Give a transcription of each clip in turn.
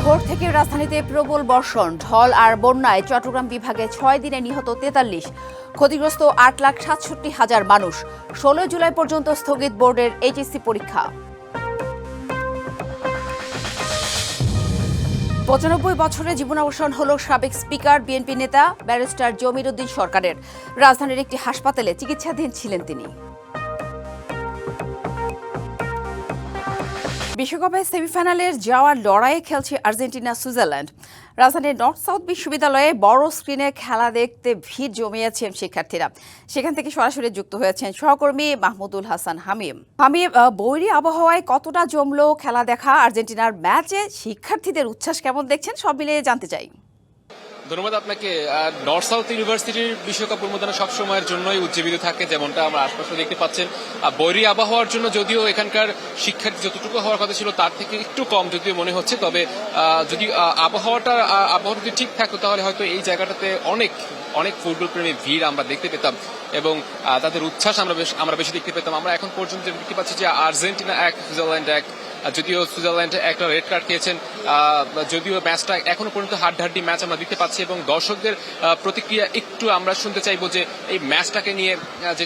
ভোর থেকে রাজধানীতে প্রবল বর্ষণ, ঢল আর বন্যায় চট্টগ্রাম বিভাগে 6 দিনে নিহত 43, ক্ষতিগ্রস্ত 8,67,000 মানুষ। 16 জুলাই পর্যন্ত স্থগিত বোর্ডের এইচএসসি পরীক্ষা। 95 বছরে জীবনাবসান হল সাবেক স্পিকার বিএনপি নেতা ব্যারিস্টার জমির উদ্দিন সরকারের। রাজধানীর একটি হাসপাতালে চিকিৎসাধীন ছিলেন তিনি। বিশ্বকাপের সেমিফাইনালের যাওয়ার লড়াইয়ে খেলছে আর্জেন্টিনা সুইজারল্যান্ড। রাজধানীর নর্থ সাউথ বিশ্ববিদ্যালয়ে বড় স্ক্রিনে খেলা দেখতে ভিড় জমিয়েছেন শিক্ষার্থীরা। সেখান থেকে সরাসরি যুক্ত হয়েছেন সহকর্মী মাহমুদুল হাসান হামিম। বৈরী আবহাওয়ায় কতটা জমলো খেলা দেখা, আর্জেন্টিনার ম্যাচে শিক্ষার্থীদের উচ্ছ্বাস কেমন দেখছেন, সব মিলিয়ে জানতে চাই। ধন্যবাদ আপনাকে। নর্থ সাউথ ইউনিভার্সিটির বিশ্বকাপ উন্মোদনা সবসময়ের জন্যই উজ্জীবিত থাকে, যেমনটা আমরা আশপাশে দেখতে পাচ্ছেন। বৈরী আবহাওয়ার জন্য যদিও এখানকার শিক্ষার্থী যতটুকু হওয়ার কথা ছিল তার থেকে একটু কম যদিও মনে হচ্ছে, তবে যদি আবহাওয়া যদি ঠিক থাকতো তাহলে হয়তো এই জায়গাটাতে অনেক ফুটবল প্রেমী ভিড় আমরা দেখতে পেতাম এবং তাদের উচ্ছ্বাস আমরা বেশি দেখতে পেতাম। আমরা এখন পর্যন্ত দেখতে পাচ্ছি যে আর্জেন্টিনা 1, সুইজারল্যান্ড 1। যদিও সুইজারল্যান্ড একটা রেড কার্ড খেয়েছেন, যদিও ম্যাচটা এখনো পর্যন্ত হাড্ডাহাড্ডি ম্যাচ আমরা দেখতে পাচ্ছি এবং দর্শকদের প্রতিক্রিয়া একটু আমরা শুনতে চাইবো যে এই ম্যাচটাকে নিয়ে যে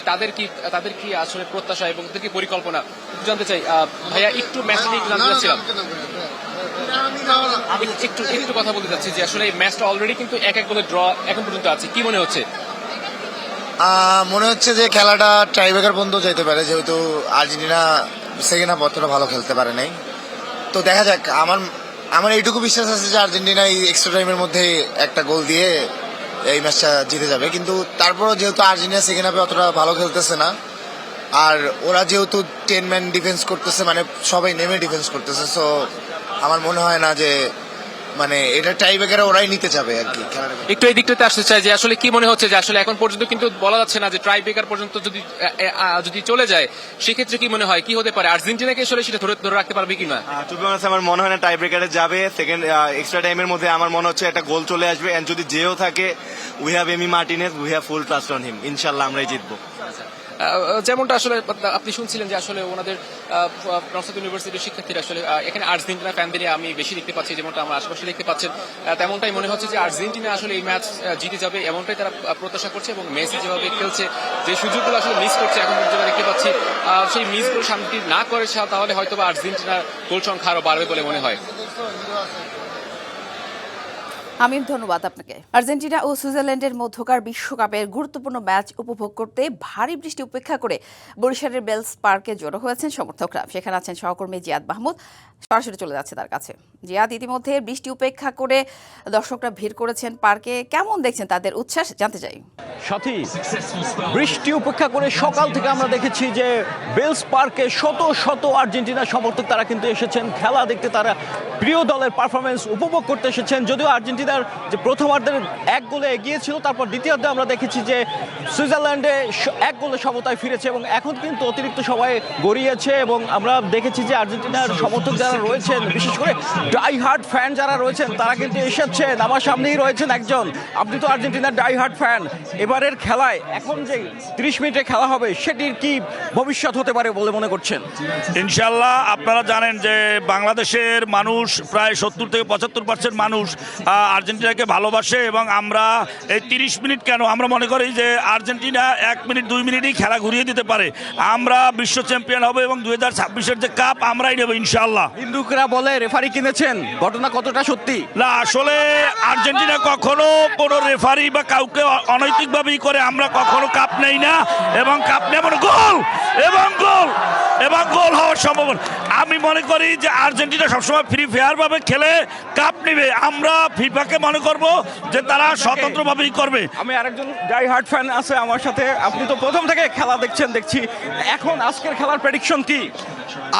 তাদের কি আসলে প্রত্যাশা এবং তাদের কি পরিকল্পনা জানতে চাই। ভাইয়া, একটু ম্যাচ নিয়ে জানতে চাচ্ছিলাম, একটু কথা বলতে চাচ্ছি যে আসলে এই ম্যাচটা অলরেডি কিন্তু 1-1 গোলে ড্র এখন পর্যন্ত আছে, কি মনে হচ্ছে? মনে হচ্ছে যে খেলাটা টাইব্রেকার পর্যন্ত যেতে পারে, যেহেতু আর্জেন্টিনা সেকেন্ড হাফ অতটা ভালো খেলতে পারে নাই। তো দেখা যাক, আমার এইটুকু বিশ্বাস আছে যে আর্জেন্টিনা এই এক্সট্রা টাইমের মধ্যে একটা গোল দিয়ে এই ম্যাচটা জিতে যাবে। কিন্তু তারপরও যেহেতু আর্জেন্টিনা সেকেন্ড হাফে অতটা ভালো খেলতেছে না, আর ওরা যেহেতু 10 ম্যান ডিফেন্স করতেছে, মানে সবাই নেমে ডিফেন্স করতেছে, সো আমার মনে হয় না যে মানে এটা টাই ব্রেকারে ওরাই নিতে যাবে আর কি। একটু এই দিকটাতে আসতে চাই যে আসলে কি মনে হচ্ছে যে আসলে এখন পর্যন্ত কিন্তু বলা যাচ্ছে না যে ট্রাই ব্রেকার পর্যন্ত যদি চলে যায় সেক্ষেত্রে কি মনে হয় কি হতে পারে? আর্জেন্টিনাকে আসলে সেটা ধরে রাখতে পারবে কিনা? টু বি অনেস্ট আমার মনে হয় না টাই ব্রেকারে যাবে। সেকেন্ড এক্সট্রা টাইমের মধ্যে আমার মনে হচ্ছে একটা গোল চলে আসবে, এন্ড যদি যেও থাকে we have Emi Martinez, we have full trust on him. ইনশাআল্লাহ আমরাই জিতবো। যেমনটা আসলে আপনি শুনছিলেন যে আসলে ওনাদের নর্থ সাউথ ইউনিভার্সিটির শিক্ষার্থীরা আসলে এখানে আর্জেন্টিনা ফ্যানদের আমি বেশি দেখতে পাচ্ছি, যেমনটা আমরা আশেপাশে দেখতে পাচ্ছেন তেমনটাই মনে হচ্ছে যে আর্জেন্টিনা আসলে এই ম্যাচ জিতে যাবে, এমনটাই তারা প্রত্যাশা করছে। এবং মেসি যেভাবে খেলছে, যে সুযোগগুলো আসলে মিস করছে এখন যেটা দেখতে পাচ্ছি, সেই মিসগুলো শান্তি না করে তাহলে হয়তো বা আর্জেন্টিনার গোল সংখ্যা আরো বাড়বে বলে মনে হয়। আমিম, ধন্যবাদ আপনাকে। আর্জেন্টিনা ও সুইজারল্যান্ডের মধ্যকার বিশ্বকাপের গুরুত্বপূর্ণ ম্যাচ উপভোগ করতে ভারী বৃষ্টি উপেক্ষা করে বরিশালের বেলস পার্কে জড়ো হয়েছেন সমর্থকরা। সেখানে আছেন সহকর্মী জিয়াদ মাহমুদ, সরাসরি চলে যাচ্ছে তার কাছে। জিয়াদ, ইতিমধ্যে বৃষ্টি উপেক্ষা করে দর্শকরা ভিড় করেছেন পার্কে, কেমন দেখছেন তাদের উচ্ছ্বাস, জানতে চাই। সাথী, বৃষ্টি উপেক্ষা করে সকাল থেকে আমরা দেখেছি যে বেলস পার্কে শত শত আর্জেন্টিনা সমর্থক তারা কিন্তু এসেছেন খেলা দেখতে, তারা প্রিয় দলের পারফরমেন্স উপভোগ করতে এসেছেন। যদিও আর্জেন্টিনার যে প্রথমার্ধের 1 গোলে এগিয়ে ছিল, তারপর দ্বিতীয়ার্ধে আমরা দেখেছি যে সুইজারল্যান্ডে 1 গোলে সমতায় ফিরেছে এবং এখন কিন্তু অতিরিক্ত সময় গড়িয়েছে এবং আমরা দেখেছি যে আর্জেন্টিনার সমর্থক যারা রয়েছেন, বিশেষ করে ডাই হার্ড ফ্যান যারা রয়েছেন, তারা কিন্তু এসেছেন। আমার সামনেই রয়েছেন একজন, আপনি তো আর্জেন্টিনার ডাই হার্ড ফ্যান। এবারের খেলায় এখন যে 30 মিনিটে খেলা হবে সেটির কি ভবিষ্যৎ হতে পারে বলে মনে করছেন? ইনশাল্লাহ, আপনারা জানেন যে বাংলাদেশের মানুষ প্রায় 70 থেকে 75% মানুষ আর্জেন্টিনাকে ভালোবাসে এবং আমরা এই 30 মিনিট কেন, আমরা মনে করি যে আর্জেন্টিনা 1 মিনিট 2 মিনিটই খেলা ঘুরিয়ে দিতে পারে। আমরা বিশ্ব চ্যাম্পিয়ন হবে এবং 2026-এর যে কাপ আমরাই নেব ইনশাল্লাহ। হিন্দুকরা বলে রেফারি কিনেছেন, ঘটনা কতটা সত্যি? না, আসলে আর্জেন্টিনা কখনো কোনো রেফারি বা কাউকে অনৈতিকভাবেই করে, আমরা কখনো কাপ নেই না এবং কাপ নেব না। গোল হওয়ার সম্ভাবনা, আমি মনে করি যে আর্জেন্টিনা সবসময় ফ্রি ফেয়ার ভাবে খেলে কাপ নেবে। আমরা ফিফাকে মনে করব যে তারা স্বতন্ত্রভাবেই করবে। আমি আরেকজন ডাই হার্ড ফ্যান আছে আমার সাথে, আপনি তো প্রথম থেকে খেলা দেখছি, এখন আজকের খেলার প্রেডিকশন কি?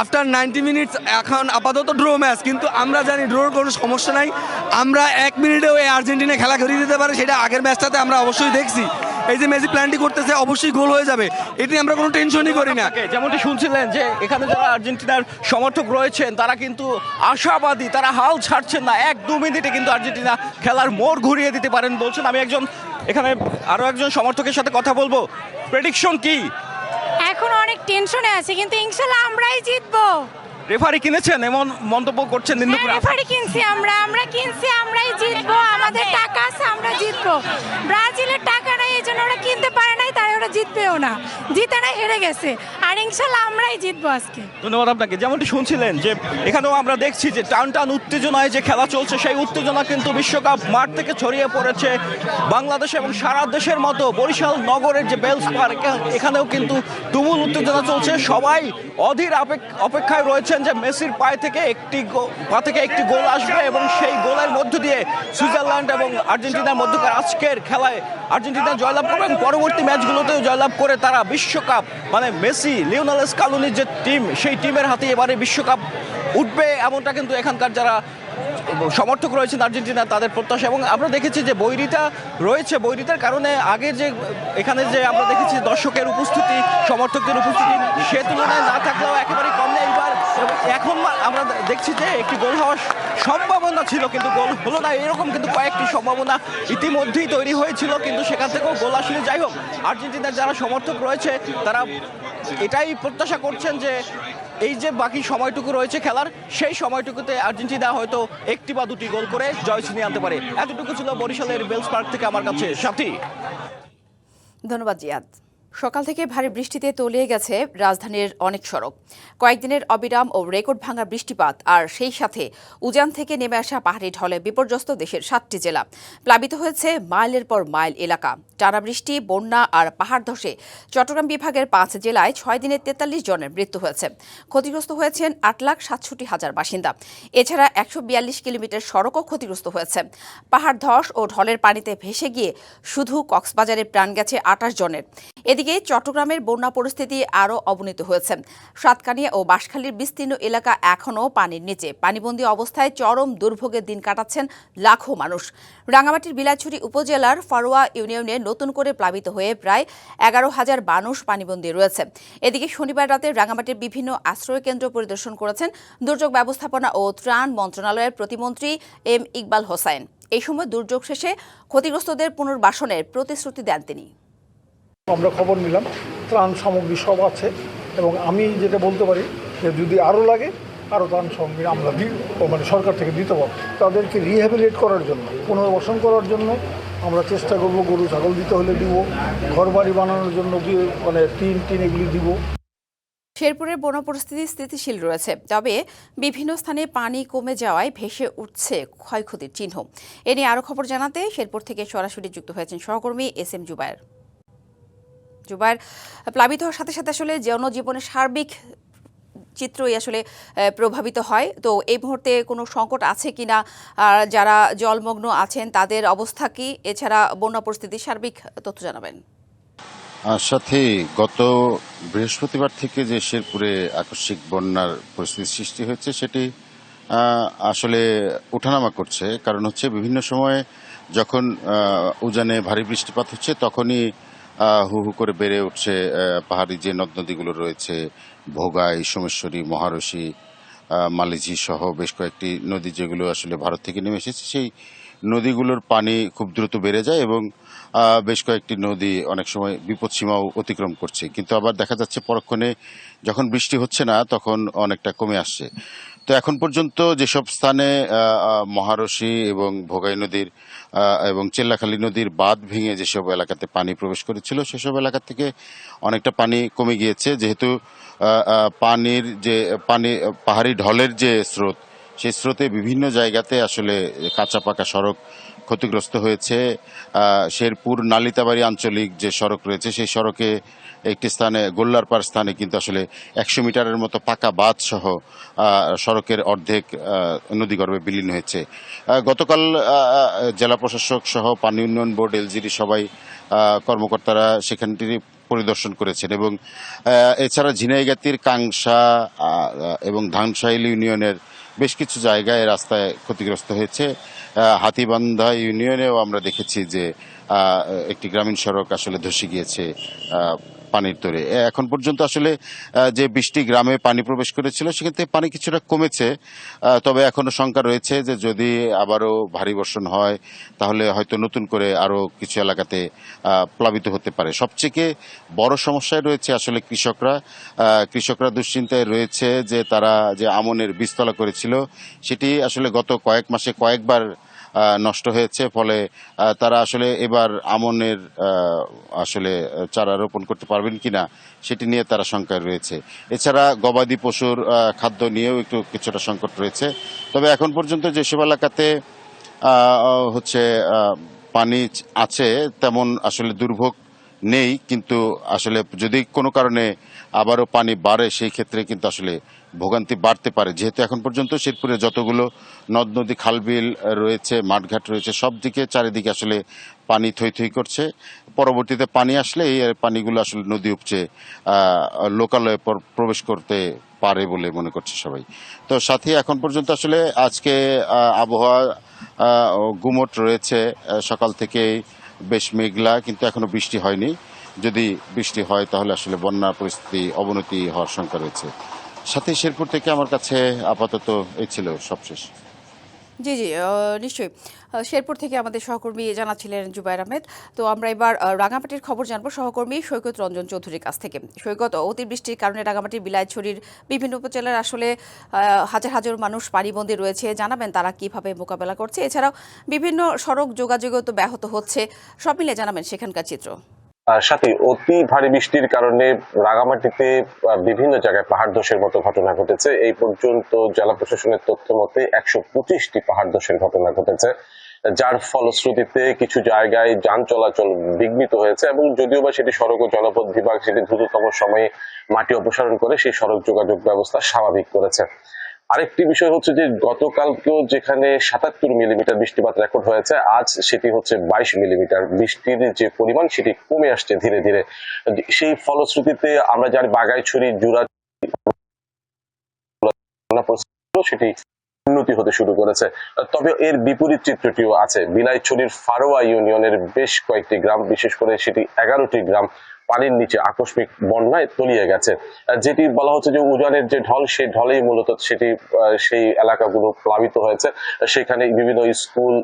আফটার 90 মিনিটস এখন আপাতত ড্র ম্যাচ, কিন্তু আমরা জানি ড্রোর কোনো সমস্যা নাই। আমরা 1 মিনিটেও এই আর্জেন্টিনা খেলা ঘুরিয়ে দিতে পারে, সেটা আগের ম্যাচটাতে আমরা অবশ্যই দেখছি। এই যে মেসি প্ল্যানটি করতেছে, অবশ্যই গোল হয়ে যাবে, এটি আমরা কোনো টেনশনই করি না। যেমনটি শুনছিলেন যে এখানে যারা আর্জেন্টিনার সমর্থক রয়েছেন তারা কিন্তু আশাবাদী, তারা হাল ছাড়ছেন না। 1-2 মিনিটে কিন্তু আর্জেন্টিনা খেলার মোড় ঘুরিয়ে দিতে পারেন বলছেন। আমি এখানে আরো একজন সমর্থকের সাথে কথা বলবো। প্রেডিকশন কি? এখন অনেক টেনশনে আছে, কিন্তু ইনশাআল্লাহ আমরাই জিতবো। রেফারি কিনেছেন এমন মন্তব্য করছেন নিন্দুপুর। রেফারি কিনছি আমরা কিনছি, আমরাই জিতবো, আমাদের টাকা আছে, আমরা জিতবো। ব্রাজিলের টাকা নাই, এই জন্য ওরা কিনতে পারে নাই, তাই ওরা জিতবেও না, জিতে না হেরে গেছে। আর ইনশাল্লাহ আমরাই জিতবো আজকে। ধন্যবাদ আপনাকে। যেমনটি শুনছিলেন যে এখানেও আমরা দেখছি যে টান টান উত্তেজনায় যে খেলা চলছে, সেই উত্তেজনা কিন্তু বিশ্বকাপ মাঠ থেকে ছড়িয়ে পড়েছে বাংলাদেশ এবং সারা দেশের মতো বরিশাল নগরের যে বেলস পার্ক, এখানেও কিন্তু তুমুল উত্তেজনা চলছে। সবাই অধীর অপেক্ষায় রয়েছেন যে মেসির পা থেকে একটি গোল আসবে এবং সেই গোলের মধ্য দিয়ে সুইজারল্যান্ড এবং আর্জেন্টিনার মধ্যকার আজকের খেলায় আর্জেন্টিনা জয়লাভ করবে এবং পরবর্তী ম্যাচগুলোতেও জয়লাভ করে তারা বিশ্বকাপ মানে মেসি, লিওনেল স্কালোনির যে টিম, সেই টিমের হাতে এবারে বিশ্বকাপ উঠবে, এমনটা কিন্তু এখানকার যারা সমর্থক রয়েছেন আর্জেন্টিনা তাদের প্রত্যাশা। এবং আমরা দেখেছি যে বৈরিতা রয়েছে, বৈরিতার কারণে আগে যে এখানে যে আমরা দেখেছি দর্শকের উপস্থিতি, সমর্থকদের উপস্থিতি সে তুলনায় না থাকলেও একেবারেই কম নেই এইবার। এখন আমরা দেখছি যে একটি গোল হওয়ার সম্ভাবনা ছিল কিন্তু গোল হলো না, এরকম কিন্তু কয়েকটি সম্ভাবনা ইতিমধ্যেই তৈরি হয়েছিল কিন্তু সেখান থেকেও গোল আসলে। যাই হোক, আর্জেন্টিনার যারা সমর্থক রয়েছে তারা এটাই প্রত্যাশা করছেন যে এই যে বাকি সময়টুকু রয়েছে খেলার, সেই সময়টুকুতে আর্জেন্টিনা হয়তো একটি বা দুটি গোল করে জয় ছিনিয়ে আনতে পারে। এতটুকু ছিল বরিশালের বেলস পার্ক থেকে আমার কাছে সাথী। ধন্যবাদ জিয়াদ। সকাল থেকে ভারী বৃষ্টিতে তলিয়ে গেছে রাজধানীর অনেক সড়ক। কয়েকদিনের অবিরাম ও রেকর্ড ভাঙা বৃষ্টিপাত আর সেই সাথে উজান থেকে নেমে আসা পাহাড়ি ঢলে বিপর্যস্ত দেশের 7টি জেলা। প্লাবিত হয়েছে মাইলের পর মাইল এলাকা। টানা বৃষ্টি, বন্যা আর পাহাড় ধসে চট্টগ্রাম বিভাগের 5 জেলায় 6 দিনে 43 জনের মৃত্যু হয়েছে। ক্ষতিগ্রস্ত হয়েছেন 8,67,000 বাসিন্দা। এছাড়া 142 কিলোমিটার সড়কও ক্ষতিগ্রস্ত হয়েছে। পাহাড় ধস ও ঢলের পানিতে ভেসে গিয়ে শুধু কক্সবাজারে প্রাণ গেছে 28 জনের। এদিকে চট্টগ্রামের বন্যা পরিস্থিতি আরও অবনতি হয়েছে। সাতকানিয়া ও বাঁশখালীর বিস্তীর্ণ এলাকা এখনও পানির নিচে। পানিবন্দী অবস্থায় চরম দুর্ভোগের দিন কাটাচ্ছেন লাখো মানুষ। রাঙামাটির বিলাইছড়ি উপজেলার ফারোয়া ইউনিয়নে নতুন করে প্লাবিত হয়ে প্রায় 11,000 মানুষ পানিবন্দী রয়েছে। এদিকে শনিবার রাতে রাঙামাটির বিভিন্ন আশ্রয় কেন্দ্র পরিদর্শন করেছেন দুর্যোগ ব্যবস্থাপনা ও ত্রাণ মন্ত্রণালয়ের প্রতিমন্ত্রী এম ইকবাল হোসাইন। এই সময় দুর্যোগ শেষে ক্ষতিগ্রস্তদের পুনর্বাসনের প্রতিশ্রুতি দেন তিনি। আমরা খবর নিলাম, ত্রাণ সামগ্রী সব আছে এবং আমি যেটা বলতে পারি যে যদি আরও লাগে আরও ত্রাণ সামগ্রী আমরা মানে সরকার থেকে দিতে পারব। তাদেরকে রিহ্যাবিলিটেট করার জন্য, পুনর্বাসন করার জন্য আমরা চেষ্টা করব। গরু ছাগল দিতে হলে দিব, ঘরবাড়ি বানানোর জন্য মানে টিন এগুলি দিব। শেরপুরের বন্যা পরিস্থিতি স্থিতিশীল রয়েছে, তবে বিভিন্ন স্থানে পানি কমে যাওয়ায় ভেসে উঠছে ক্ষয়ক্ষতির চিহ্ন। এ নিয়ে আরও খবর জানাতে শেরপুর থেকে সরাসরি যুক্ত হয়েছেন সহকর্মী SM জুবায়ের। প্লাবিত হওয়ার সাথে সাথে আসলে জনজীবনের সার্বিক চিত্রই আসলে প্রভাবিত হয়। তো এই মুহূর্তে কোনো সংকট আছে কিনা, যারা জলমগ্ন আছেন তাদের অবস্থা কি, এছাড়া বন্যা পরিস্থিতির সার্বিক তথ্য জানাবেন। সাথে গত বৃহস্পতিবার থেকে যে শেরপুরে আকস্মিক বন্যার পরিস্থিতি সৃষ্টি হয়েছে সেটি আসলে ওঠানামা করছে। কারণ হচ্ছে বিভিন্ন সময়ে যখন উজানে ভারী বৃষ্টিপাত হচ্ছে তখনই হু হু করে বেড়ে উঠছে পাহাড়ি যে নদ নদীগুলো রয়েছে, ভোগাই, সোমেশ্বরী, মহারশী, মালিঝি সহ বেশ কয়েকটি নদী যেগুলো আসলে ভারত থেকে নেমে এসেছে, সেই নদীগুলোর পানি খুব দ্রুত বেড়ে যায় এবং বেশ কয়েকটি নদী অনেক সময় বিপদসীমাও অতিক্রম করছে। কিন্তু আবার দেখা যাচ্ছে পরক্ষণে যখন বৃষ্টি হচ্ছে না তখন অনেকটা কমে আসছে। তো এখন পর্যন্ত যেসব স্থানে মহারশী এবং ভোগাই নদীর এবং চেল্লাখালী নদীর বাঁধ ভেঙে যেসব এলাকাতে পানি প্রবেশ করেছিল সেসব এলাকা থেকে অনেকটা পানি কমে গিয়েছে। যেহেতু পানির যে পাহাড়ি ঢলের যে স্রোত, সেই স্রোতে বিভিন্ন জায়গাতে আসলে কাঁচা পাকা সড়ক ক্ষতিগ্রস্ত হয়েছে। শেরপুর নালিতাবাড়ি আঞ্চলিক যে সড়ক রয়েছে সেই সড়কে একটি স্থানে গোল্লারপাড় স্থানে কিন্তু আসলে 100 মিটারের মতো পাকা বাঁধ সহ সড়কের অর্ধেক নদীগর্ভে বিলীন হয়েছে। গতকাল জেলা প্রশাসক সহ পানি উন্নয়ন বোর্ড, এলজিডি সবাই কর্মকর্তারা সেখানটি পরিদর্শন করেছেন এবং এছাড়া ঝিনাইগাতির কাংসা এবং ধানসাইল ইউনিয়নের বেশ কিছু জায়গায় রাস্তায় ক্ষতিগ্রস্ত হয়েছে। হাতিবান্ধা ইউনিয়নেও আমরা দেখেছি যে একটি গ্রামীণ সড়ক আসলে ধসে গিয়েছে পানির তোড়ে। এখন পর্যন্ত আসলে যে 20টি গ্রামে পানি প্রবেশ করেছিল সেখান থেকে পানি কিছুটা কমেছে, তবে এখনো শঙ্কা রয়েছে যে যদি আবারও ভারী বর্ষণ হয় তাহলে হয়তো নতুন করে আরো কিছু এলাকাতে প্লাবিত হতে পারে। সবচেয়ে বড় সমস্যায় রয়েছে আসলে কৃষকরা দুশ্চিন্তায় রয়েছে যে তারা যে আমনের বীজতলা করেছিল সেটি আসলে গত কয়েক মাসে কয়েকবার নষ্ট হয়েছে, ফলে তারা আসলে এবার আমনের আসলে চারা রোপণ করতে পারবেন কিনা সেটি নিয়ে তারা শঙ্কায় রয়েছে। এছাড়া গবাদি পশুর খাদ্য নিয়েও একটু কিছুটা সংকট রয়েছে। তবে এখন পর্যন্ত যেসব এলাকাতে হচ্ছে পানি আছে তেমন আসলে দুর্ভোগ নেই, কিন্তু আসলে যদি কোনো কারণে আবারও পানি বাড়ে সেই ক্ষেত্রে কিন্তু আসলে ভোগান্তি বাড়তে পারে, যেহেতু এখন পর্যন্ত শেরপুরে যতগুলো নদ নদী খালবিল রয়েছে, মাঠঘাট রয়েছে, সব দিকে চারিদিকে আসলে পানি থই থই করছে। পরবর্তীতে পানি আসলে এই পানিগুলো আসলে নদী উপচে লোকালয়ে প্রবেশ করতে পারে বলে মনে করছে সবাই। তো সাথে এখন পর্যন্ত আসলে আজকে আবহাওয়া গুমট রয়েছে, সকাল থেকেই বেশ মেঘলা, কিন্তু এখনো বৃষ্টি হয়নি। যদি বৃষ্টি হয় তাহলে আসলে বন্যা পরিস্থিতি অবনতি হওয়ার শঙ্কা রয়েছে। সাথে শেরপুর থেকে আমার কাছে আপাতত এই ছিল সবশেষ। জি জি, নিশ্চয়ই। শেরপুর থেকে আমাদের সহকর্মী জানাচ্ছিলেন জুবায়ের আহমেদ। তো আমরা এবার রাঙামাটির খবর জানবো সহকর্মী সৈকত রঞ্জন চৌধুরীর কাছ থেকে। সৈকত, অতিবৃষ্টির কারণে রাঙামাটির বিলাইছড়ির বিভিন্ন উপজেলার আসলে হাজার হাজার মানুষ পানিবন্দী রয়েছে, জানাবেন তারা কিভাবে মোকাবেলা করছে। এছাড়াও বিভিন্ন সড়ক যোগাযোগও তো ব্যাহত হচ্ছে, সব মিলে জানাবেন সেখানকার চিত্র। সাথে অতি ভারী বৃষ্টির কারণে রাঙামাটিতে বিভিন্ন জায়গায় পাহাড় ধসের মতো ঘটনা ঘটেছে। এই পর্যন্ত জেলা প্রশাসনের তথ্য মতে 125টি পাহাড় ধসের ঘটনা ঘটেছে, যার ফলশ্রুতিতে কিছু জায়গায় যান চলাচল বিঘ্নিত হয়েছে এবং যদিও বা সেটি সড়ক ও জনপথ বিভাগ সেটি দ্রুততম সময়ে মাটি অপসারণ করে সেই সড়ক যোগাযোগ ব্যবস্থা স্বাভাবিক করেছে। আরেকটি বিষয় হচ্ছে যে গতকালকেও যেখানে 77 মিলিমিটার বৃষ্টিপাত রেকর্ড হয়েছে, আজ সেটি হচ্ছে 22 মিলিমিটার। বৃষ্টির যে পরিমাণ সেটি কমে আসছে ধীরে ধীরে। সেই ফলশ্রুতিতে আমরা জানি বাগাইছড়ি জুরা সেটি উন্নতি হতে শুরু করেছে। তবে এর বিপরীত চিত্রটিও আছে। বিলাইছড়ির ফারোয়া ইউনিয়নের বেশ কয়েকটি গ্রাম, বিশেষ করে সেটি 11টি গ্রাম পানির নিচে আকস্মিক বন্যায় তলিয়ে গেছে। যেটি বলা হচ্ছে যে উজানের যে ঢল, সেই ঢলেই মূলত সেই এলাকাগুলো প্লাবিত হয়েছে। সেখানে বিভিন্ন স্কুল,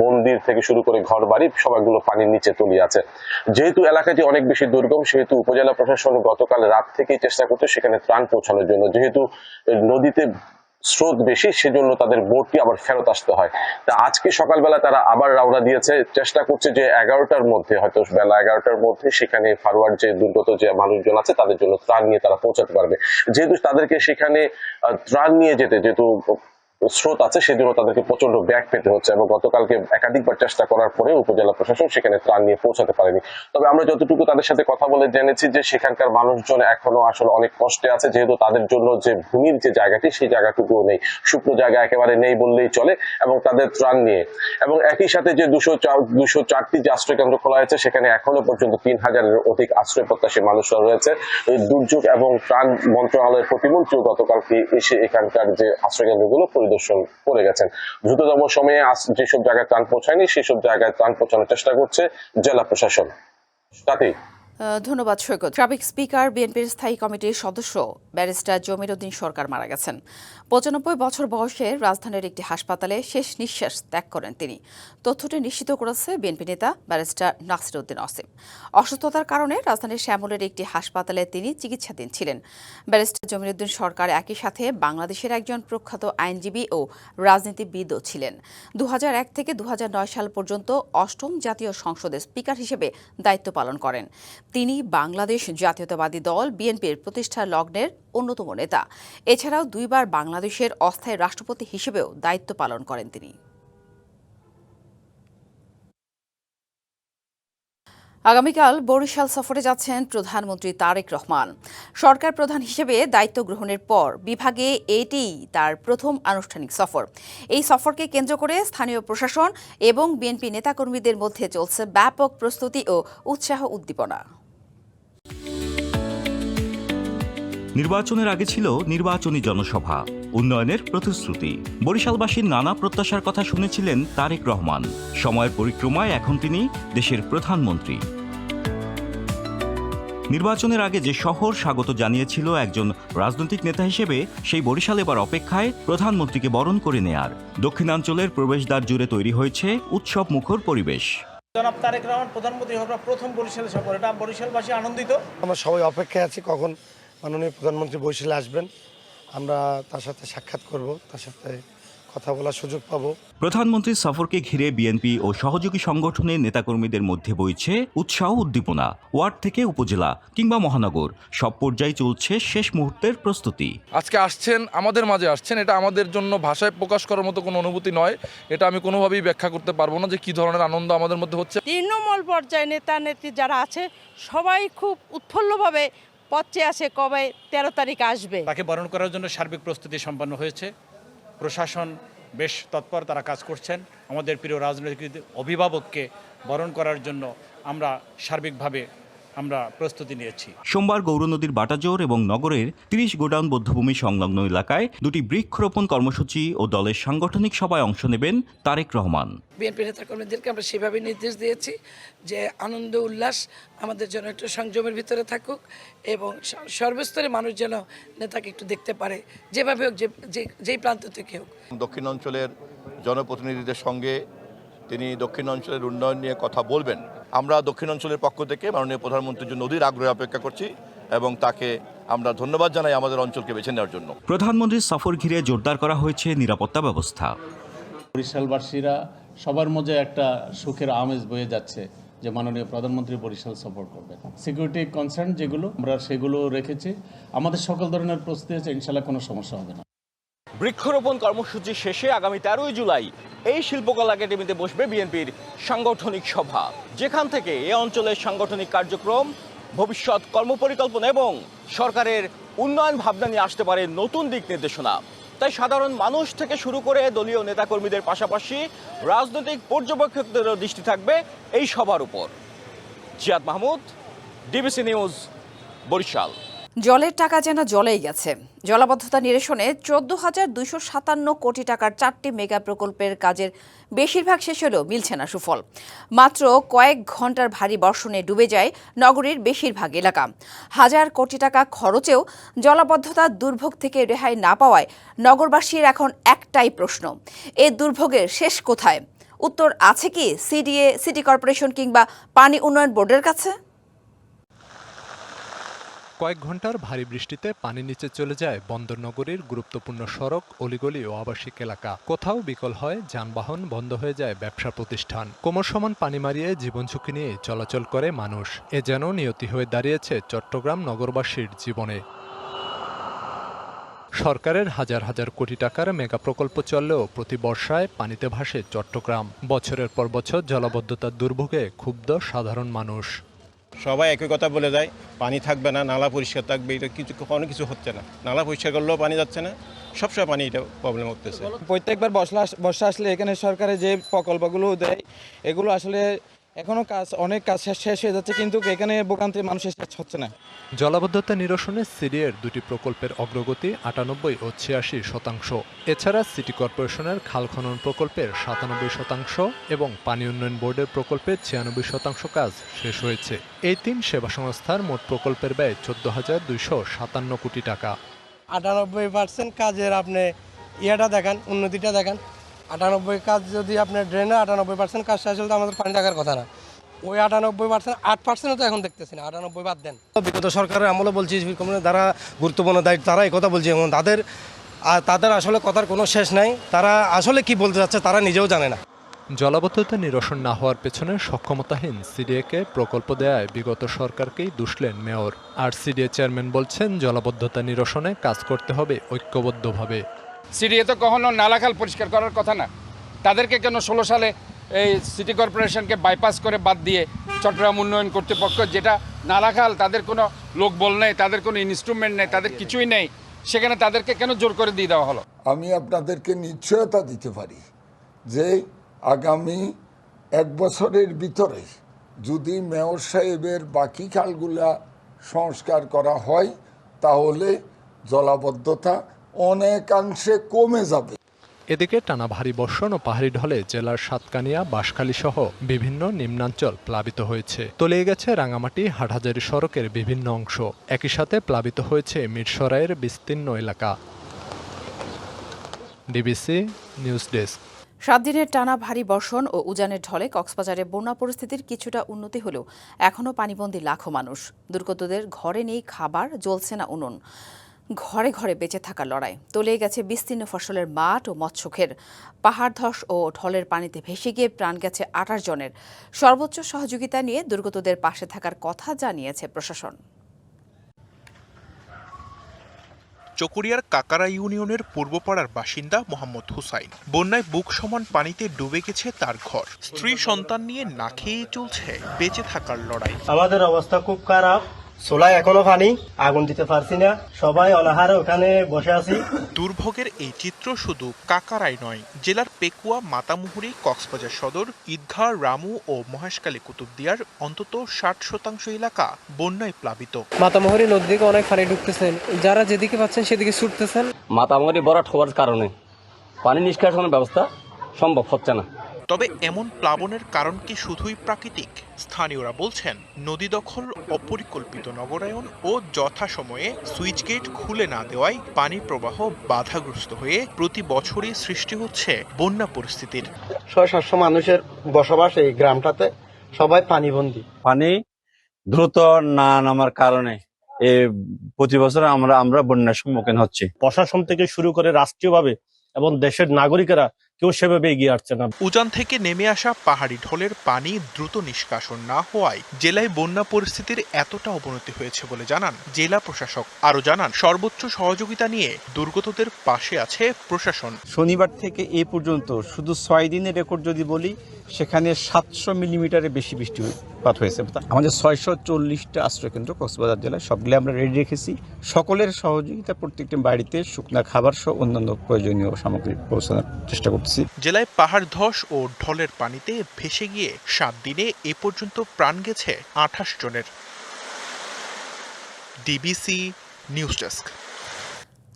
মন্দির থেকে শুরু করে ঘর বাড়ি সবগুলো পানির নিচে তলিয়ে আছে। যেহেতু এলাকাটি অনেক বেশি দুর্গম, সেহেতু উপজেলা প্রশাসন গতকাল রাত থেকেই চেষ্টা করছে সেখানে ত্রাণ পৌঁছানোর জন্য। যেহেতু নদীতে স্রোত বেশি, সেজন্য তাদের বোটটি আবার ফেরত আসতে হয়। তা আজকে সকালবেলা তারা আবার রওনা দিয়েছে, চেষ্টা করছে যে 11টার মধ্যে, হয়তো বেলা 11টার মধ্যে সেখানে ফারোয়ার যে দুর্গত যে মানুষজন আছে তাদের জন্য ত্রাণ নিয়ে তারা পৌঁছাতে পারবে। যেহেতু তাদেরকে সেখানে ত্রাণ নিয়ে যেতে যেহেতু স্রোত আছে, সেজন্য তাদেরকে প্রচন্ড ব্যাগ পেতে হচ্ছে এবং গতকালকে একাধিকবার চেষ্টা করার পরে উপজেলা প্রশাসন সেখানে ত্রাণ নিয়ে পৌঁছাতে পারেনি। তবে আমরা যতটুকু তাদের সাথে কথা বলে জেনেছি যে সেখানকার মানুষজন এখনো আসলে অনেক কষ্টে আছে, যেহেতু তাদের জন্য যে ভূমির যে জায়গাটি সেই জায়গাটুকুও নেই, শুকনো জায়গা একেবারে নেই বললেই চলে। এবং তাদের ত্রাণ নিয়ে এবং একই সাথে যে 204টি যে আশ্রয় কেন্দ্র খোলা হয়েছে, সেখানে এখনো পর্যন্ত 3000-এর অধিক আশ্রয় প্রত্যাশী মানুষরা রয়েছে। দুর্যোগ এবং ত্রাণ মন্ত্রণালয়ের প্রতিমন্ত্রীও গতকালকে এসে এখানকার যে আশ্রয় কেন্দ্রগুলো পরিদর্শন করে গেছেন। দ্রুততম সময়ে যেসব জায়গায় ত্রাণ পৌঁছায়নি সেসব জায়গায় ত্রাণ পৌঁছানোর চেষ্টা করছে জেলা প্রশাসন। তাতেই ধন্যবাদ সৈকত। সাবেক স্পিকার বিএনপির স্থায়ী কমিটির সদস্য ব্যারিস্টার জমির উদ্দিন সরকার মারা গেছেন। 95 বছর বয়সে রাজধানীর একটি হাসপাতালে শেষ নিঃশ্বাস ত্যাগ করেন তিনি। তথ্যটি নিশ্চিত করেছে বিএনপি নেতা ব্যারিস্টার নাসির উদ্দিন অসীম। অসুস্থতার কারণে রাজধানীর শ্যামলের একটি হাসপাতালে তিনি চিকিৎসাধীন ছিলেন। ব্যারিস্টার জমির উদ্দিন সরকার একই সাথে বাংলাদেশের একজন প্রখ্যাত আইনজীবী ও রাজনীতিবিদও ছিলেন। 2001 থেকে 2009 সাল পর্যন্ত 8ম জাতীয় সংসদের স্পিকার হিসেবে দায়িত্ব পালন করেন। তিনি বাংলাদেশ জাতীয়তাবাদী দল বিএনপির প্রতিষ্ঠা লগ্নের অন্যতম নেতা। এছাড়াও 2 বার বাংলাদেশের অস্থায়ী রাষ্ট্রপতি হিসেবেও দায়িত্ব পালন করেন তিনি। আগামীকাল বরিশাল সফরে যাচ্ছেন প্রধানমন্ত্রী তারেক রহমান। সরকার প্রধান হিসেবে দায়িত্ব গ্রহণের পর বিভাগে এটিই তার প্রথম আনুষ্ঠানিক সফর। এই সফরকে কেন্দ্র করে স্থানীয় প্রশাসন এবং বিএনপি নেতাকর্মীদের মধ্যে চলছে ব্যাপক প্রস্তুতি ও উৎসাহ উদ্দীপনা। নির্বাচনের আগে ছিল নির্বাচনী জনসভা, উন্নয়নের প্রতিশ্রুতি। বরিশালবাসীর নানা প্রত্যাশার কথা শুনেছিলেন তারেক রহমান। সময়ের পরিক্রমায় এখন তিনি দেশের প্রধানমন্ত্রী। নির্বাচনের আগে যে শহর স্বাগত জানিয়েছিল একজন রাজনৈতিক নেতা হিসেবে, সেই বরিশাল এবার অপেক্ষায় প্রধানমন্ত্রীকে বরণ করে নেয়ার। দক্ষিণাঞ্চলের প্রবেশদ্বার জুড়ে তৈরি হয়েছে উৎসব মুখর পরিবেশ। জনাব তারেক রহমান প্রধানমন্ত্রী হওয়ার প্রথম বরিশাল সফর, এটা বরিশালবাসী আনন্দিত। আমরা সবাই অপেক্ষায় আছি কখন মাননীয় প্রধানমন্ত্রী বরিশালে আসবেন। আমরা তার সাথে সাক্ষাৎ করব, তার সাথে কথা বলার সুযোগ পাবো। প্রধানমন্ত্রীর সফরকে ঘিরে বিএনপি ও সহযোগী সংগঠনের নেতাকর্মীদের মধ্যে বইছে উৎসাহ উদ্দীপনা। ওয়ার্ড থেকে উপজেলা কিংবা মহানগর সব পর্যায়ে চলছে শেষ মুহূর্তের প্রস্তুতি। আজকে আসছেন, আমাদের মাঝে আসছেন, এটা আমাদের জন্য ভাষায় প্রকাশ করার মতো কোনো অনুভূতি নয়। এটা আমি কোনোভাবেই ব্যাখ্যা করতে পারবো না যে কি ধরনের আনন্দ আমাদের মধ্যে হচ্ছে। তৃণমূল পর্যায়ে নেতা নেত্রী যারা আছে সবাই খুব উৎফুল্লভাবে পথ চেয়ে আছে কবে 13 তারিখ আসবে। তাকে বরণ করার জন্য সার্বিক প্রস্তুতি সম্পন্ন হয়েছে। প্রশাসন বেশ তৎপর, তারা কাজ করছেন। আমাদের প্রিয় রাজনৈতিক অভিভাবককে বরণ করার জন্য আমরা সার্বিকভাবে আমরা প্রস্তুতি নিয়েছি। সোমবার গৌরনদীর বাটাজোর এবং নগরের 30 গোডাউন বধ্যভূমি সংলগ্ন এলাকায় দুটি বৃক্ষরোপণ কর্মসূচি ও দলের সাংগঠনিক সভায় অংশ নেবেন তারেক রহমান। বিএনপি নেতাকর্মীদেরকে আমরা সেভাবে নির্দেশ দিয়েছি যে আনন্দ উল্লাস আমাদের জন্য একটু সংযমের ভিতরে থাকুক এবং সর্বস্তরে মানুষ যেন নেতাকে একটু দেখতে পারে, যেভাবে হোক, যেই প্রান্ত থেকে হোক। দক্ষিণ অঞ্চলের জনপ্রতিনিধিদের সঙ্গে তিনি দক্ষিণ অঞ্চলের উন্নয়ন নিয়ে কথা বলবেন। আমরা দক্ষিণ অঞ্চলের পক্ষ থেকে মাননীয় প্রধানমন্ত্রীর জন্য অধীর আগ্রহে অপেক্ষা করছি এবং তাকে আমরা ধন্যবাদ জানাই আমাদের অঞ্চলকে বেছে নেওয়ার জন্য। প্রধানমন্ত্রীর সফর ঘিরে জোরদার করা হয়েছে নিরাপত্তা ব্যবস্থা। বরিশালবাসীরা সবার মধ্যে একটা সুখের আমেজ বয়ে যাচ্ছে যে মাননীয় প্রধানমন্ত্রী বরিশাল সফর করবেন। সিকিউরিটি কনসার্ন যেগুলো আমরা সেগুলো রেখেছি, আমাদের সকল ধরনের প্রস্তুতি আছে, ইনশাল্লাহ কোনো সমস্যা হবে না। বৃক্ষরোপণ কর্মসূচি শেষে আগামী 13 জুলাই এই শিল্পকলা একাডেমিতে বসবে বিএনপির সাংগঠনিক সভা, যেখান থেকে এ অঞ্চলের সাংগঠনিক কার্যক্রম, ভবিষ্যৎ কর্মপরিকল্পনা এবং সরকারের উন্নয়ন ভাবনা নিয়ে আসতে পারে নতুন দিক নির্দেশনা। তাই সাধারণ মানুষ থেকে শুরু করে দলীয় নেতাকর্মীদের পাশাপাশি রাজনৈতিক পর্যবেক্ষকদেরও দৃষ্টি থাকবে এই সভার উপর। Ziad Mahmud, DBC news, Barishal. জলের টাকা যেন জলেই গেছে। জলাবদ্ধতা নিরসনে 14,257 কোটি টাকার 4টি মেগা প্রকল্পের কাজের বেশিরভাগ শেষ হলেও মিলছে না সুফল। মাত্র কয়েক ঘন্টার ভারী বর্ষণে ডুবে যায় নগরীর বেশিরভাগ এলাকা। হাজার কোটি টাকা খরচেও জলাবদ্ধতার দুর্ভোগ থেকে রেহাই না পাওয়ায় নগরবাসীর এখন একটাই প্রশ্ন, এই দুর্ভোগের শেষ কোথায়? উত্তর আছে কি সিডিএ, সিটি কর্পোরেশন কিংবা পানি উন্নয়ন বোর্ডের কাছে? কয়েক ঘন্টার ভারী বৃষ্টিতে পানি নিচে চলে যায় বন্দরনগরীর গুরুত্বপূর্ণ সড়ক, অলিগলি ও আবাসিক এলাকা। কোথাও বিকল হয় যানবাহন, বন্ধ হয়ে যায় ব্যবসা প্রতিষ্ঠান। কোমর সমান পানি মারিয়ে জীবন ঝুঁকি নিয়ে চলাচল করে মানুষ। এ যেন নিয়তি হয়ে দাঁড়িয়েছে চট্টগ্রাম নগরবাসীর জীবনে। সরকারের হাজার হাজার কোটি টাকার মেগা প্রকল্প চললেও প্রতি বর্ষায় পানিতে ভাসে চট্টগ্রাম। বছরের পর বছর জলাবদ্ধতার দুর্ভোগে ক্ষুব্ধ সাধারণ মানুষ। সবাই একই কথা বলে যায়, পানি থাকবে না, নালা পরিষ্কার থাকবে, এটা কোনো কিছু হচ্ছে না। নালা পরিষ্কার করলেও পানি যাচ্ছে না, সবসময় পানি এটা প্রবলেম হতেছে। প্রত্যেকবার বর্ষা আসলে এখানে সরকারের যে প্রকল্পগুলো দেয় এগুলো আসলে এখনো অনেক কাজ শেষ হয়ে যাচ্ছে, কিন্তু এখানে ভোগান্তি মানুষের শেষ হচ্ছে না। জলাবদ্ধতা নিরসনে সিডিএর দুটি প্রকল্পের অগ্রগতি 98 ও 86%। এছাড়া সিটি কর্পোরেশনের খাল খনন প্রকল্পের 97% এবং পানি উন্নয়ন বোর্ডের প্রকল্পের 96% কাজ শেষ হয়েছে। এই তিন সেবা সংস্থার মোট প্রকল্পের ব্যয় 14,257 কোটি টাকা। 98% কাজের আপনি ইয়েটা দেখান, উন্নতিটা দেখান। 98 কাজ যদি আপনার ড্রেনে 98% কাজ শেষ হলে আমাদের পানি টাকার কথা না। ওই 98%, 8% তো এখন দেখতেছি না, 98 বাদ দেন। বিগত সরকারের আমলে বলছি, যারা গুরুত্বপূর্ণ দায়িত্ব তারা এই কথা বলছে এবং তাদের আসলে কথার কোনো শেষ নাই। তারা আসলে কি বলতে যাচ্ছে তারা নিজেও জানে না। জলাবদ্ধতা নিরসন না হওয়ার পেছনে সক্ষমতাহীন সিডিএকে প্রকল্প দেয়ায় বিগত সরকারকেই দুষলেন মেয়র। আর সিডিএ চেয়ারম্যান বলছেন জলাবদ্ধতা নিরসনে কাজ করতে হবে ঐক্যবদ্ধভাবে। সিডিএ তো কখনো নালাখাল পরিষ্কার করার কথা না, তাদেরকে কেন 16 সালে এই সিটি কর্পোরেশনকে বাইপাস করে বাদ দিয়ে চট্টগ্রাম উন্নয়ন কর্তৃপক্ষ, যেটা নালাখাল, তাদের কোনো লোকবল নেই, তাদের কোনো ইনস্ট্রুমেন্ট নেই, তাদের কিছুই নেই, সেখানে তাদেরকে কেন জোর করে দিয়ে দেওয়া হলো? আমি আপনাদেরকে নিশ্চয়তা দিতে পারি যে আগামী 1 বছরের ভিতরে যদি মেয়র সাহেবের বাকি খালগুলা সংস্কার করা হয় তাহলে জলাবদ্ধতা অনেকাংশে কমে যাবে। এদিকে টানা ভারী বর্ষণ ও পাহাড়ি ঢলে জেলার সাতকানিয়া, বাঁশখালী সহ বিভিন্ন নিম্নাঞ্চল প্লাবিত হয়েছে। তলিয়ে গেছে রাঙামাটি হাটহাজারী সড়কের বিভিন্ন অংশ। একই সাথে প্লাবিত হয়েছে মিরসরাইয়ের বিস্তীর্ণ এলাকা। DBC news desk. 7 দিনের টানা ভারী বর্ষণ ও উজানের ঢলে কক্সবাজারে বন্যা পরিস্থিতির কিছুটা উন্নতি হলেও এখনও পানিবন্দী লাখো মানুষ। দুর্গতদের ঘরে নেই খাবার, জ্বলছে না উনুন। ঘরে ঘরে বেঁচে থাকার লড়াই। তলিয়ে গেছে বিস্তীর্ণ ফসলের মাঠ ও মৎস্যক্ষের। পাহাড় ধস ও ঢলের পানিতে ভেসে গিয়ে প্রাণ গেছে 28 জনের। সর্বোচ্চ সহযোগিতা নিয়ে দুর্গতদের পাশে থাকার কথা জানিয়েছে প্রশাসন। চকরিয়ার কাকারা ইউনিয়নের পূর্বপাড়ার বাসিন্দা মোহাম্মদ হুসাইন। বন্যায় বুক সমান পানিতে ডুবে গেছে তার ঘর। স্ত্রী সন্তান নিয়ে না খেয়ে চলছে বেঁচে থাকার লড়াই। আমাদের অবস্থা খুব খারাপ, চুলায় এখনো পানি, আগুন দিতে পারছি না, সবাই অনাহারে ওখানে বসে আছি। দুর্ভোগের এই চিত্র শুধু কাকারাই নয়, জেলার পেকুয়া, মাতামুহুরী, কক্সবাজার সদর, ঈদগাহ, রামু ও মহেশখালী কুতুবদিয়ার অন্তত 60% এলাকা বন্যায় প্লাবিত। মাতামুহুরী নদী থেকে অনেক পানি ঢুকতেছেন, যারা যেদিকে পাচ্ছেন সেদিকে ছুটতেছেন। মাতামুহুরী ভরাট হওয়ার কারণে পানি নিষ্কাশনের ব্যবস্থা সম্ভব হচ্ছে না। তবে এমন প্লাবনের কারণ কি শুধুই প্রাকৃতিক? স্থানীয়রা বলছেন, নদী দখল, অপরিকল্পিত নগরায়ন ও যথাসময়ে সুইচ গেট খুলে না দেওয়ায় পানি প্রবাহ বাধাগ্রস্ত হয়ে প্রতি বছরই সৃষ্টি হচ্ছে বন্যা পরিস্থিতির। 600-700 মানুষের বসবাস এই গ্রামটাতে, সবাই পানিবন্দী। পানি দ্রুত না নামার কারণে প্রতি বছর আমরা বন্যার সম্মুখীন হচ্ছি। প্রশাসন থেকে শুরু করে রাষ্ট্রীয়ভাবে এবং দেশের নাগরিকেরা কেউ সেভাবে এগিয়ে আসছে না। উজান থেকে নেমে আসা পাহাড়ি ঢলের পানি দ্রুত নিষ্কাশন না হওয়ায় জেলায় বন্যা পরিস্থিতির এতটা অবনতি হয়েছে বলে জানান জেলা প্রশাসক। আরো জানান, সর্বোচ্চ সহযোগিতা নিয়ে দুর্গতদের পাশে আছে প্রশাসন। শনিবার থেকে এ পর্যন্ত শুধু 6 দিনের রেকর্ড যদি বলি, সেখানে 700 মিলিমিটারের বেশি বৃষ্টিপাত হয়েছে। আমাদের 640টা আশ্রয়কেন্দ্র কক্সবাজার জেলায় সবগুলো আমরা রেডি রেখেছি। সকলের সহযোগিতা প্রত্যেকটি বাড়িতে শুকনা খাবার সহ অন্যান্য প্রয়োজনীয় সামগ্রী পৌঁছানোর চেষ্টা করছি। জেলায় পাহাড় ধস ও ঢলের পানিতে ভেসে গিয়ে 7 দিনে এ পর্যন্ত প্রাণ গেছে 28 জনের। DBC news desk.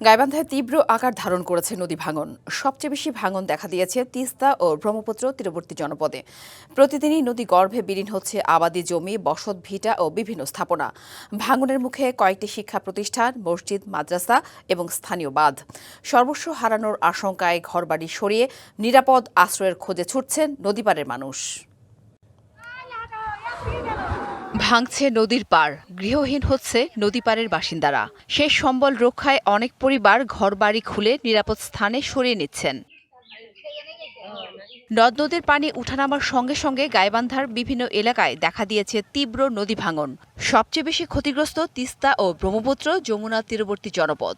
গাইবান্ধায় তীব্র আকার ধারণ করেছে নদী ভাঙন। সবচেয়ে বেশি ভাঙন দেখা দিয়েছে তিস্তা ও ব্রহ্মপুত্র তীরবর্তী জনপদে। প্রতিদিনই নদী গর্ভে বিলীন হচ্ছে আবাদি জমি, বসত ভিটা ও বিভিন্ন স্থাপনা। ভাঙনের মুখে কয়েকটি শিক্ষা প্রতিষ্ঠান, মসজিদ, মাদ্রাসা এবং স্থানীয় বাঁধ। সর্বস্ব হারানোর আশঙ্কায় ঘরবাড়ি সরিয়ে নিরাপদ আশ্রয়ের খোঁজে ছুটছেন নদীপাড়ের মানুষ। ভাঙছে নদীর পাড়, গৃহহীন হচ্ছে নদীপাড়ের বাসিন্দারা। শেষ সম্বল রক্ষায় অনেক পরিবার ঘরবাড়ি খুলে নিরাপদ স্থানে সরিয়ে নিচ্ছেন। নদ নদীর পানি উঠানামার সঙ্গে সঙ্গে গাইবান্ধার বিভিন্ন এলাকায় দেখা দিয়েছে তীব্র নদী ভাঙন। সবচেয়ে বেশি ক্ষতিগ্রস্ত তিস্তা ও ব্রহ্মপুত্র যমুনা তীরবর্তী জনপদ।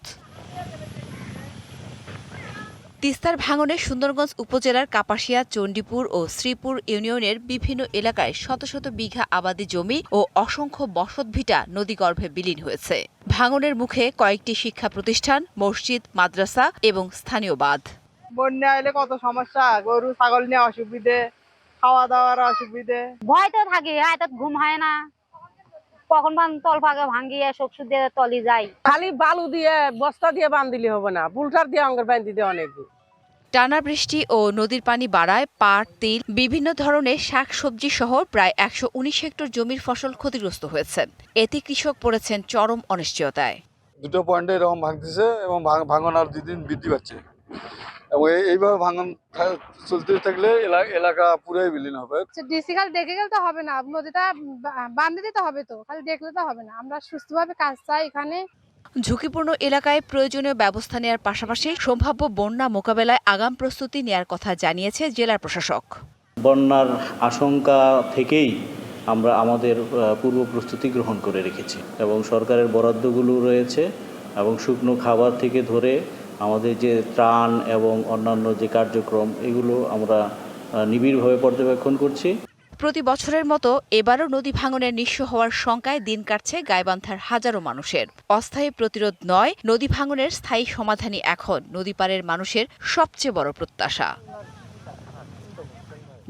তিস্তার ভাঙনে সুন্দরগঞ্জ উপজেলার কাপাসিয়া, চণ্ডীপুর ও শ্রীপুর ইউনিয়নের বিভিন্ন এলাকায় শত শত বিঘা আবাদি জমি ও অসংখ্য বসতভিটা নদীগর্ভে বিলীন হয়েছে। ভাঙনের মুখে কয়েকটি শিক্ষা প্রতিষ্ঠান, মসজিদ, মাদ্রাসা এবং স্থানীয় বাঁধ। বন্যা এলে কত সমস্যা, গরু ছাগল নিয়ে অসুবিধে, খাওয়া দাওয়ার অসুবিধে। ভয় তো থাকে, রাত ঘুম হয় না, কখন তল ফাঁকে ভাঙ্গিয়ে শোকসু দিয়ে তলি যায়। খালি বালু দিয়ে বস্তা দিয়ে বাঁধিলে হবে না, বুলটার দিয়ে অঙ্গের বাঁধি দিয়ে অনেক। টানা বৃষ্টি ও নদীর পানি বাড়ায় পাট, তিল, বিভিন্ন ধরনের শাকসবজি সহ প্রায় 119 হেক্টর জমির ফসল ক্ষতিগ্রস্ত হয়েছে। এতে কৃষক পড়েছেন চরম অনিশ্চয়তায়। দুটো পয়েন্টে এরকম ভাঙতেছে এবং ভাঙন আর দিন বৃদ্ধি পাচ্ছে এবং এইভাবে ভাঙন চলতে থাকলে এলাকা পুরাই বিলীন হবে। ডিসি খালি দেখে গেলে তো হবে না, নদীটা বাঁধে দিতে হবে, তো খালি দেখলে তো হবে না। আমরা সুস্থভাবে কাজ চাই এখানে। ঝুঁকিপূর্ণ এলাকায় প্রয়োজনীয় ব্যবস্থা নেওয়ার পাশাপাশি সম্ভাব্য বন্যা মোকাবেলায় আগাম প্রস্তুতি নেওয়ার কথা জানিয়েছে জেলা প্রশাসক। বন্যার আশঙ্কা থেকেই আমরা আমাদের পূর্ব প্রস্তুতি গ্রহণ করে রেখেছি এবং সরকারের বরাদ্দগুলো রয়েছে এবং শুকনো খাবার থেকে ধরে আমাদের যে ত্রাণ এবং অন্যান্য যে কার্যক্রম, এগুলো আমরা নিবিড়ভাবে পর্যবেক্ষণ করছি। প্রতি বছরের মতো এবারও নদী ভাঙনের নিঃস্ব হওয়ার শঙ্কায় দিন কাটছে গাইবান্ধার হাজারো মানুষের। অস্থায়ী প্রতিরোধ নয়, নদী ভাঙনের স্থায়ী সমাধানই এখন নদীপাড়ের মানুষের সবচেয়ে বড় প্রত্যাশা।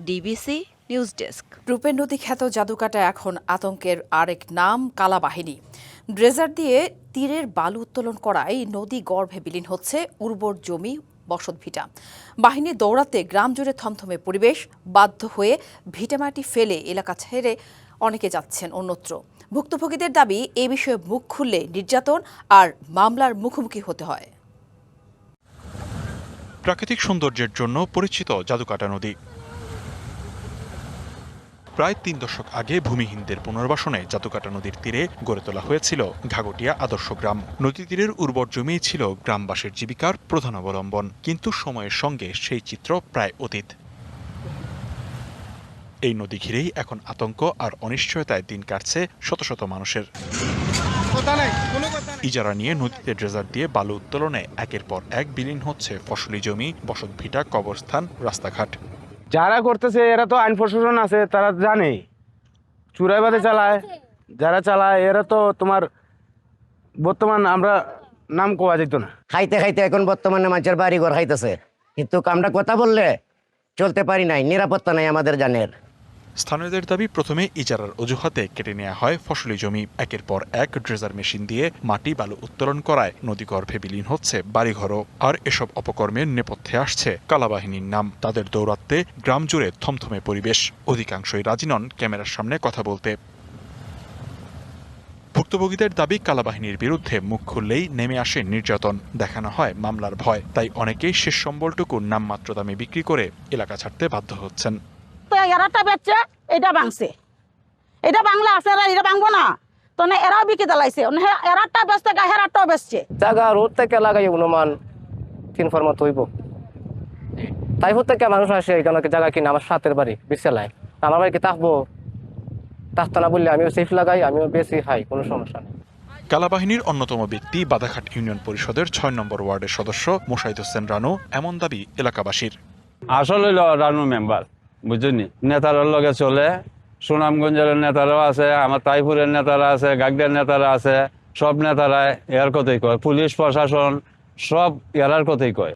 DBC news desk. রূপের নদী খ্যাত জাদুকাটা এখন আতঙ্কের আরেক নাম কালা বাহিনী। ড্রেজার দিয়ে তীরের বালু উত্তোলন করায় নদী গর্ভে বিলীন হচ্ছে উর্বর জমি, বসতভিটা। বাহিনী দৌড়াতে গ্রাম জুড়ে থমথমে পরিবেশ, বাধ্য হয়ে ভিটামাটি ফেলে এলাকা ছেড়ে অনেকে যাচ্ছেন অন্যত্র। ভুক্তভোগীদের দাবি, এ বিষয়ে মুখ খুললে নির্যাতন আর মামলার মুখোমুখি হতে হয়। প্রাকৃতিক সৌন্দর্যের জন্য পরিচিত জাদুকাটা নদী। প্রায় ৩ দশক আগে ভূমিহীনদের পুনর্বাসনে জাদুকাটা নদীর তীরে গড়ে তোলা হয়েছিল ঘাগটিয়া আদর্শ গ্রাম। নদী তীরের উর্বর জমিই ছিল গ্রামবাসীর জীবিকার প্রধান অবলম্বন, কিন্তু সময়ের সঙ্গে সেই চিত্র প্রায় অতীত। এই নদী ঘিরেই এখন আতঙ্ক আর অনিশ্চয়তায় দিন কাটছে শত শত মানুষের। ইজারা নিয়ে নদীতে ড্রেজার দিয়ে বালু উত্তোলনে একের পর এক বিলীন হচ্ছে ফসলি জমি, বসতভিটা, কবরস্থান, রাস্তাঘাট। যারা করতেছে এরা তো আইন প্রশাসন আছে, তারা জানে চুরাইবাদে চালায়, যারা চালায় এরা তো তোমার বর্তমান আমরা নাম কোয়া যেত না। খাইতে খাইতে এখন বর্তমানে মানুষের বাড়ি ঘর খাইতেছে, কিন্তু আমরা কথা বললে চলতে পারি নাই, নিরাপত্তা নাই আমাদের জানের। স্থানীয়দের দাবি, প্রথমে ইজারার অজুহাতে কেটে নেওয়া হয় ফসলি জমি, একের পর এক ড্রেজার মেশিন দিয়ে মাটি বালু উত্তোলন করায় নদীগর্ভে বিলীন হচ্ছে বাড়িঘরও। আর এসব অপকর্মের নেপথ্যে আসছে কালাবাহিনীর নাম। তাদের দৌরাত্মে গ্রাম জুড়ে থমথমে পরিবেশ, অধিকাংশই রাজি নন ক্যামেরার সামনে কথা বলতে। ভুক্তভোগীদের দাবি, কালাবাহিনীর বিরুদ্ধে মুখ খুললেই নেমে আসে নির্যাতন, দেখানো হয় মামলার ভয়। তাই অনেকেই শেষ সম্বলটুকু নামমাত্র দামে বিক্রি করে এলাকা ছাড়তে বাধ্য হচ্ছেন। এরাটা বেচছে, এটা ভাঙছে, এটা বাংলা আছে, এটা ভাঙবো না তো না, এরাও বিক্রি দিলাইছে, এরাটা বেচতে হেরাটাও বেচছে। জায়গা রোড থেকে লাগাই অনুমান 3 ফরমাত হইব, তাই থেকে মানুষ আসে এখানে জায়গা কিনা। আমার সাথের বাড়ি বিশালায়, আমার বাড়ি কি থাকবো, থাকতো না বললে আমিও সেফ লাগাই, আমিও বেশি খাই, কোনো সমস্যা নেই। কালাবাহিনীর অন্যতম ব্যক্তি বাদাঘাট ইউনিয়ন পরিষদের 6 নম্বর ওয়ার্ডের সদস্য মোশাহিদ হোসেন রানু। এমন দাবি এলাকাবাসীর। আসলে রানু মেম্বার বুঝলি, নেতারার লগে চলে, সুনামগঞ্জের নেতারাও আছে, আমার তাইপুরের নেতারা আছে, গাগদের নেতারা আছে, সব নেতারা এর কথাই কয়, পুলিশ প্রশাসন সব এরার কথাই কয়।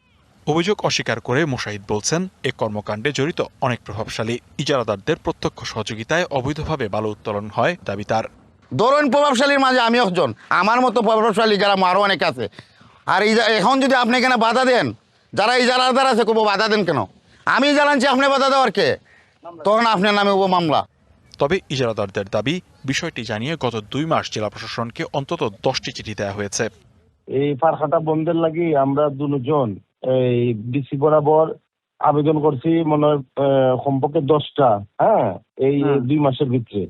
অভিযোগ অস্বীকার করে মোশাহিদ বলছেন, এ কর্মকাণ্ডে জড়িত অনেক প্রভাবশালী ইজারাদারদের প্রত্যক্ষ সহযোগিতায় অবৈধভাবে বালু উত্তোলন হয় দাবি তার। ধরুন প্রভাবশালীর মাঝে আমি একজন, আমার মতো প্রভাবশালী যারা আরো অনেক আছে। আর এখন যদি আপনি এখানে বাধা দেন, যারা ইজারাদার আছে খুব বাধা দেন কেন? আমি জানাচ্ছি আপনি বাধা দেওয়ার কে, তখন আপনার নামে মামলা। তবে ইজারাদারদের দাবি, বিষয়টি জানিয়ে গত 2 মাস জেলা প্রশাসনকে অন্তত 10টি চিঠি দেওয়া হয়েছে। এই ফারখাটা বন্ধের লাগি আমরা দুজন এই ডিসি বরাবর আবেদন করছি, মনে হয় কমপক্ষে 10টা, এই 2 মাসের ভিতরে।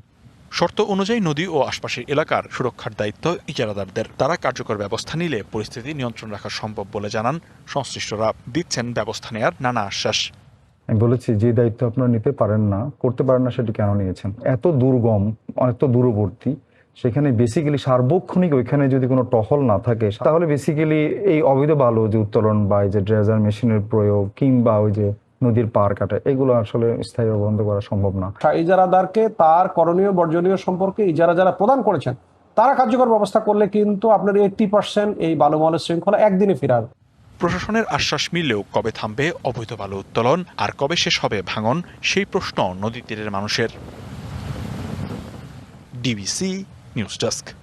শর্ত অনুযায়ী নদী ও আশপাশের এলাকার সুরক্ষার দায়িত্ব ইজারাদারদের। তারা কার্যকর ব্যবস্থা নিলে পরিস্থিতি নিয়ন্ত্রণ রাখা সম্ভব বলে জানান সংশ্লিষ্টরা। দিচ্ছেন ব্যবস্থা নেওয়ার নানা আশ্বাস। আমি বলেছি, যে দায়িত্ব আপনারা নিতে পারেন না, করতে পারেন না, সেটি কেন নিয়েছেন? এত দুর্গম, অনেক দূরবর্তী, সেখানে বেসিক্যালি সার্বক্ষণিক ওইখানে যদি কোনো টহল না থাকে, তাহলে বেসিক্যালি এই অবৈধ বালু যে উত্তোলন বা এই যে ড্রেজার মেশিনের প্রয়োগ কিংবা ওই যে নদীর পার কাটা, এগুলো আসলে স্থায়ী বন্ধ করা সম্ভব না। ইজারাদারকে তার করণীয় বর্জনীয় সম্পর্কে ইজারা যারা প্রদান করেছেন তারা কার্যকর ব্যবস্থা করলে কিন্তু আপনার 80% এই বালুমলের শৃঙ্খলা একদিনে ফেরার। প্রশাসনের আশ্বাস মিললেও কবে থামবে অবৈধ বালু উত্তোলন আর কবে শেষ হবে ভাঙন, সেই প্রশ্ন নদী তীরের মানুষের। DBC news desk.